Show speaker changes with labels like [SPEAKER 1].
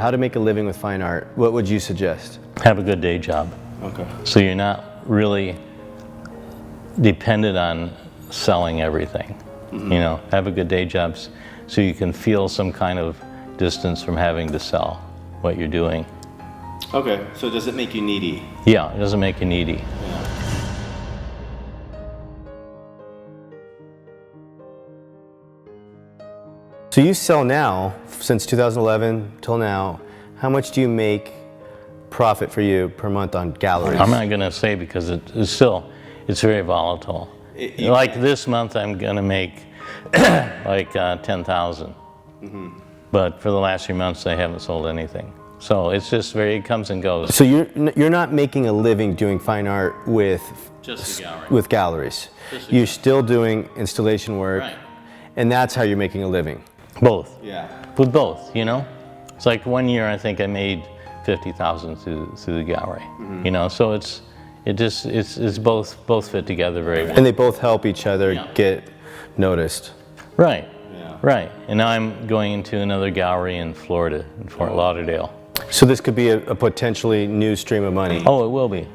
[SPEAKER 1] how to make a living with fine art, what would you suggest?
[SPEAKER 2] Have a good day job.
[SPEAKER 1] Okay.
[SPEAKER 2] So you're not really dependent on selling everything.
[SPEAKER 1] Mm-hmm.
[SPEAKER 2] You know, have a good day job so you can feel some kind of distance from having to sell what you're doing.
[SPEAKER 1] Okay, so does it make you needy?
[SPEAKER 2] Yeah, it doesn't make you needy.
[SPEAKER 1] Yeah. So you sell now, since 2011 till now, how much do you make profit for you per month on galleries?
[SPEAKER 2] I'm not gonna say because it's very volatile. Like this month I'm gonna make like 10,000. Mm-hmm. But for the last 3 months I haven't sold anything. So it's just it comes and goes.
[SPEAKER 1] So you're not making a living doing fine art with
[SPEAKER 2] Just a gallery.
[SPEAKER 1] With galleries. You're still doing installation work,
[SPEAKER 2] Right.
[SPEAKER 1] and that's how you're making a living.
[SPEAKER 2] Both.
[SPEAKER 1] Yeah.
[SPEAKER 2] With both, you know? It's like 1 year I think I made 50,000 through the gallery.
[SPEAKER 1] Mm-hmm.
[SPEAKER 2] You know, so it's both fit together very well.
[SPEAKER 1] And they both help each other
[SPEAKER 2] Yeah.
[SPEAKER 1] get noticed.
[SPEAKER 2] Right.
[SPEAKER 1] Yeah.
[SPEAKER 2] Right. And now I'm going into another gallery in Florida, in Fort Lauderdale.
[SPEAKER 1] So this could be a potentially new stream of money.
[SPEAKER 2] Oh, it will be.